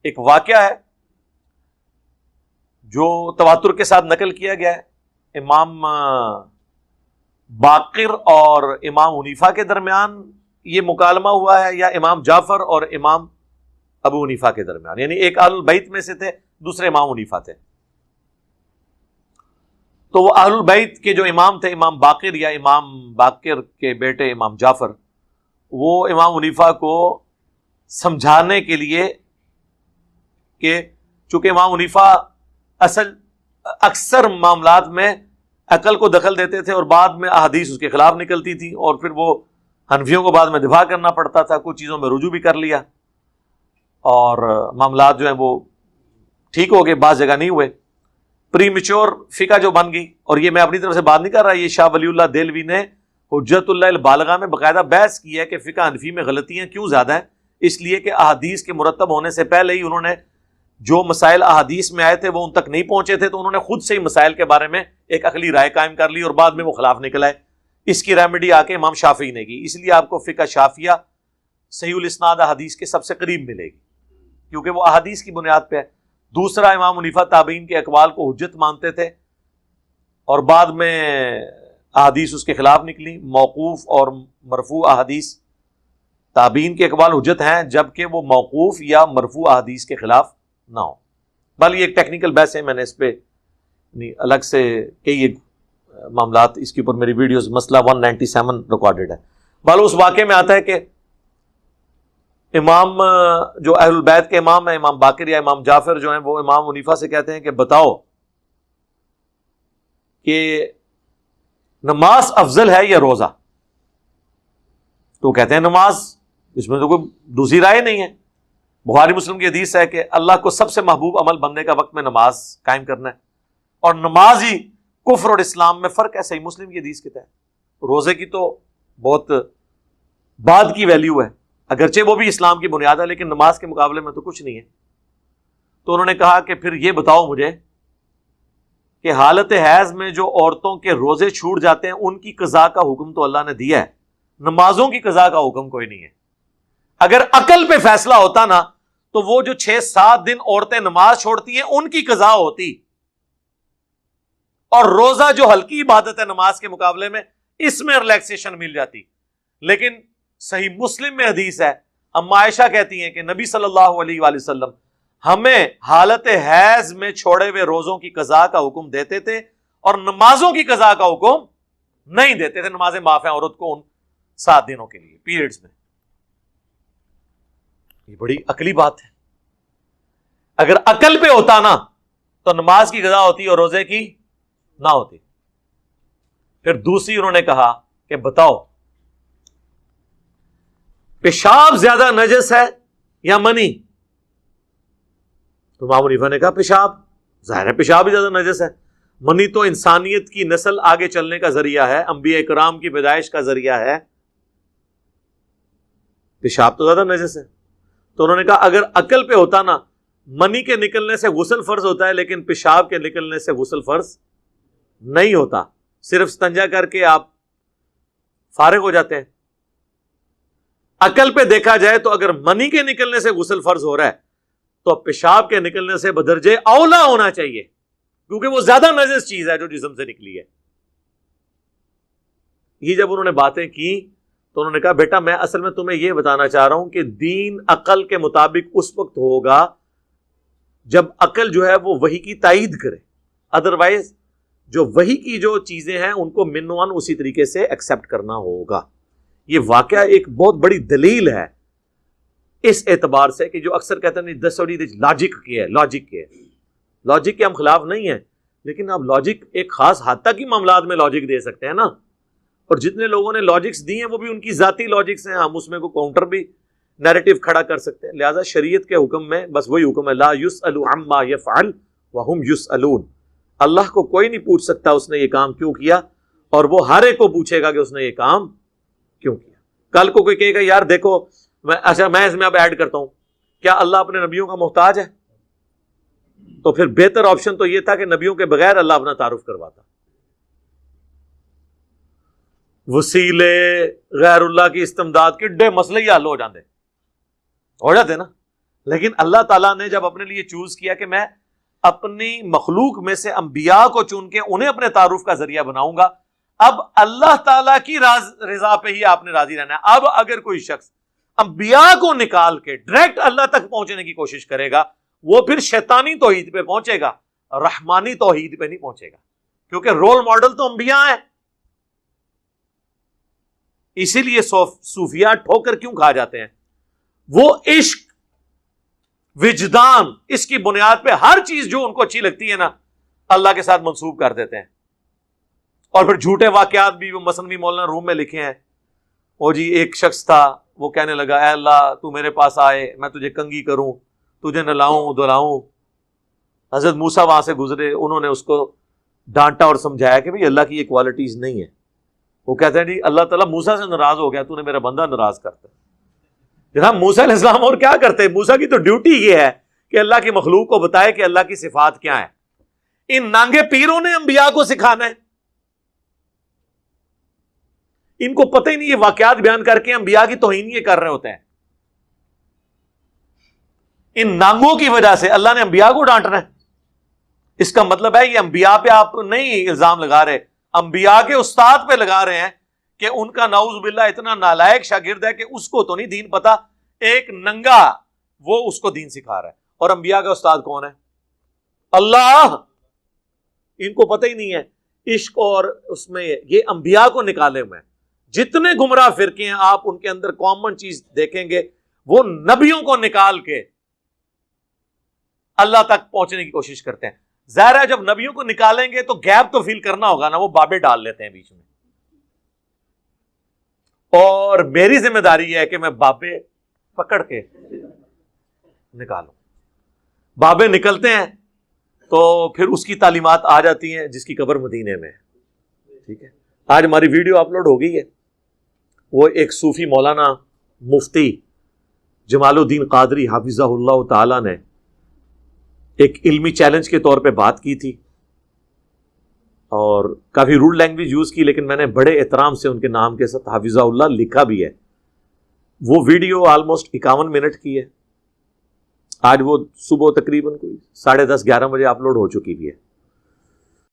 ایک واقعہ ہے جو تواتر کے ساتھ نقل کیا گیا ہے، امام باقر اور امام حنیفہ کے درمیان یہ مکالمہ ہوا ہے، یا امام جعفر اور امام ابو حنیفہ کے درمیان، یعنی ایک اہل البیت میں سے تھے، دوسرے امام حنیفہ تھے۔ تو وہ اہل البیت کے جو امام تھے، امام باقر یا امام باقر کے بیٹے امام جعفر، وہ امام حنیفہ کو سمجھانے کے لیے کہ چونکہ امام حنیفہ اکثر معاملات میں عقل کو دخل دیتے تھے اور بعد میں احادیث اس کے خلاف نکلتی تھی، اور پھر وہ حنفیوں کو بعد میں دفاع کرنا پڑتا تھا، کچھ چیزوں میں رجوع بھی کر لیا اور معاملات جو ہیں وہ ٹھیک ہو گئے، بعض جگہ نہیں ہوئے، پری میچور فقہ جو بن گئی۔ اور یہ میں اپنی طرف سے بات نہیں کر رہا، یہ شاہ ولی اللہ دہلوی نے حجت اللہ البالغہ میں باقاعدہ بحث کی ہے کہ فقہ حنفی میں غلطیاں کیوں زیادہ ہیں، اس لیے کہ احادیث کے مرتب ہونے سے پہلے ہی انہوں نے جو مسائل احادیث میں آئے تھے وہ ان تک نہیں پہنچے تھے، تو انہوں نے خود سے ہی مسائل کے بارے میں ایک عقلی رائے قائم کر لی اور بعد میں وہ خلاف نکل آئے۔ اس کی ریمیڈی آ کے امام شافعی نے کی، اس لیے آپ کو فقہ شافعیہ صحیح الاسناد احادیث کے سب سے قریب ملے گی، کیونکہ وہ احادیث کی بنیاد پہ ہے۔ دوسرا، امام حنیفہ تابعین کے اقوال کو حجت مانتے تھے اور بعد میں احادیث اس کے خلاف نکلی، موقوف اور مرفوع احادیث تابعین کے اقوال حجت ہیں جبکہ وہ موقوف یا مرفوع احادیث کے خلاف نہ ہو۔ بل یہ ایک ٹیکنیکل بحث ہے، میں نے اس پہ الگ سے کئی معاملات، اس کے اوپر میری ویڈیوز مسئلہ 197 ریکارڈڈ ہے۔ بل اس واقعے میں آتا ہے کہ امام جو اہل البیت کے امام ہیں، امام باقر یا امام جعفر جو ہیں، وہ امام حنیفہ سے کہتے ہیں کہ بتاؤ کہ نماز افضل ہے یا روزہ؟ تو کہتے ہیں نماز، اس میں تو کوئی دوسری رائے نہیں ہے۔ بخاری مسلم کی حدیث ہے کہ اللہ کو سب سے محبوب عمل بندے کا وقت میں نماز قائم کرنا ہے، اور نماز ہی کفر اور اسلام میں فرق ہے، صحیح مسلم کی حدیث کے تحت۔ روزے کی تو بہت بعد کی ویلیو ہے، اگرچہ وہ بھی اسلام کی بنیاد ہے، لیکن نماز کے مقابلے میں تو کچھ نہیں ہے۔ تو انہوں نے کہا کہ پھر یہ بتاؤ مجھے کہ حالت حیض میں جو عورتوں کے روزے چھوٹ جاتے ہیں ان کی قضا کا حکم تو اللہ نے دیا ہے، نمازوں کی قضا کا حکم کوئی نہیں ہے۔ اگر عقل پہ فیصلہ ہوتا نا تو وہ جو 6-7 دن عورتیں نماز چھوڑتی ہیں ان کی قضا ہوتی، اور روزہ جو ہلکی عبادت ہے نماز کے مقابلے میں، اس میں ریلیکسیشن مل جاتی۔ لیکن صحیح مسلم میں حدیث ہے، اما عائشہ کہتی ہیں کہ نبی صلی اللہ علیہ وآلہ وسلم ہمیں حالت حیض میں چھوڑے ہوئے روزوں کی قضا کا حکم دیتے تھے اور نمازوں کی قضا کا حکم نہیں دیتے تھے۔ نمازیں معاف ہیں عورت کو ان 7 دنوں کے لیے پیریڈز میں۔ یہ بڑی عقلی بات ہے۔ اگر عقل پہ ہوتا نا تو نماز کی قضا ہوتی اور روزے کی نہ ہوتی۔ پھر دوسری انہوں نے کہا کہ بتاؤ پیشاب زیادہ نجس ہے یا منی؟ تو امام حنیفہ نے کہا پیشاب، ظاہر ہے پیشاب ہی زیادہ نجس ہے، منی تو انسانیت کی نسل آگے چلنے کا ذریعہ ہے، انبیاء کرام کی پیدائش کا ذریعہ ہے، پیشاب تو زیادہ نجس ہے۔ تو انہوں نے کہا اگر عقل پہ ہوتا نا، منی کے نکلنے سے غسل فرض ہوتا ہے لیکن پیشاب کے نکلنے سے غسل فرض نہیں ہوتا، صرف استنجا کر کے آپ فارغ ہو جاتے ہیں۔ عقل پہ دیکھا جائے تو اگر منی کے نکلنے سے غسل فرض ہو رہا ہے تو پیشاب کے نکلنے سے بدرجے اولا ہونا چاہیے، کیونکہ وہ زیادہ نجس چیز ہے جو جسم سے نکلی ہے۔ یہ جب انہوں نے باتیں کی تو انہوں نے کہا بیٹا میں اصل میں تمہیں یہ بتانا چاہ رہا ہوں کہ دین عقل کے مطابق اس وقت ہوگا جب عقل جو ہے وہ وحی کی تائید کرے، ادروائز جو وحی کی جو چیزیں ہیں ان کو منوان اسی طریقے سے ایکسپٹ کرنا ہوگا۔ یہ واقعہ ایک بہت بڑی دلیل ہے اس اعتبار سے کہ جو اکثر کہتے ہیں لاجک کے ہم خلاف نہیں ہیں، لیکن آپ لاجک ایک خاص حد تک ہی معاملات میں لاجک دے سکتے ہیں نا، اور جتنے لوگوں نے لاجکس دی ہیں وہ بھی ان کی ذاتی لاجکس ہیں، ہم اس میں کو کاؤنٹر بھی نیریٹو کھڑا کر سکتے ہیں۔ لہذا شریعت کے حکم میں بس وہی حکم ہے، لا یسأل عما یفعل وہم یسألون، اللہ کو کوئی نہیں پوچھ سکتا اس نے یہ کام کیوں کیا، اور وہ ہر ایک کو پوچھے گا کہ اس نے یہ کام کیوں کیا۔ کل کو کوئی کہے گا یار دیکھو میں اس میں اب ایڈ کرتا ہوں، کیا اللہ اپنے نبیوں کا محتاج ہے؟ تو پھر بہتر آپشن تو یہ تھا کہ نبیوں کے بغیر اللہ اپنا تعارف کرواتا۔ وسیلے غیر اللہ کی استمداد کڈے مسئلے ہی حل ہو جاتے نا، لیکن اللہ تعالیٰ نے جب اپنے لیے چوز کیا کہ میں اپنی مخلوق میں سے انبیاء کو چن کے انہیں اپنے تعارف کا ذریعہ بناؤں گا، اب اللہ تعالیٰ کی رضا پہ ہی آپ نے راضی رہنا ہے۔ اب اگر کوئی شخص انبیاء کو نکال کے ڈائریکٹ اللہ تک پہنچنے کی کوشش کرے گا، وہ پھر شیطانی توحید پہ پہنچے گا، رحمانی توحید پہ نہیں پہنچے گا، کیونکہ رول ماڈل تو انبیاء ہیں۔ اسی لیے صوفیاء ٹھوکر کیوں کھا جاتے ہیں؟ وہ عشق، وجدان، اس کی بنیاد پہ ہر چیز جو ان کو اچھی لگتی ہے نا اللہ کے ساتھ منسوب کر دیتے ہیں، اور پھر جھوٹے واقعات بھی وہ مثنوی مولانا روم میں لکھے ہیں۔ وہ جی ایک شخص تھا، وہ کہنے لگا اے اللہ تو میرے پاس آئے، میں تجھے کنگھی کروں، تجھے نہلاؤں دھلاؤں۔ حضرت موسیٰ وہاں سے گزرے، انہوں نے اس کو ڈانٹا اور سمجھایا کہ بھئی اللہ کی یہ کوالٹیز نہیں ہے۔ وہ کہتے ہیں جی اللہ تعالیٰ موسیٰ سے ناراض ہو گیا، تو نے میرا بندہ ناراض کرتا ہے۔ جناب موسیٰ علیہ السلام اور کیا کرتے؟ موسیٰ کی تو ڈیوٹی یہ ہے کہ اللہ کی مخلوق کو بتائے کہ اللہ کی صفات کیا ہے۔ ان نانگے پیروں نے انبیاء کو سکھانا ہے، ان کو پتہ ہی نہیں، یہ واقعات بیان کر کے انبیاء کی توہین یہ کر رہے ہوتے ہیں۔ ان نانگوں کی وجہ سے اللہ نے انبیاء کو ڈانٹنا ہے۔ اس کا مطلب ہے یہ انبیاء پہ آپ نہیں الزام لگا رہے، انبیاء کے استاد پہ لگا رہے ہیں کہ ان کا نعوذ باللہ اتنا نالائق شاگرد ہے کہ اس کو تو نہیں دین پتا، ایک ننگا وہ اس کو دین سکھا رہا ہے۔ اور انبیاء کا استاد کون ہے؟ اللہ۔ ان کو پتہ ہی نہیں ہے عشق، اور اس میں یہ انبیاء کو نکالے ہوئے ہیں۔ جتنے گمراہ فرقے ہیں آپ ان کے اندر کامن چیز دیکھیں گے، وہ نبیوں کو نکال کے اللہ تک پہنچنے کی کوشش کرتے ہیں۔ ظاہر ہے جب نبیوں کو نکالیں گے تو گیپ تو فیل کرنا ہوگا نا، وہ بابے ڈال لیتے ہیں بیچ میں، اور میری ذمہ داری یہ ہے کہ میں بابے پکڑ کے نکالوں۔ بابے نکلتے ہیں تو پھر اس کی تعلیمات آ جاتی ہیں جس کی قبر مدینے میں ہے۔ ٹھیک ہے، آج ہماری ویڈیو اپلوڈ ہو گئی ہے، وہ ایک صوفی مولانا مفتی جمال الدین قادری حافظہ اللہ تعالی نے ایک علمی چیلنج کے طور پہ بات کی تھی، اور کافی روڈ لینگویج یوز کی، لیکن میں نے بڑے احترام سے ان کے نام کے ساتھ حافظہ اللہ لکھا بھی ہے۔ وہ ویڈیو آلموسٹ 51 منٹ کی ہے، آج وہ صبح تقریباً کوئی 10:30 11 بجے اپلوڈ ہو چکی بھی ہے۔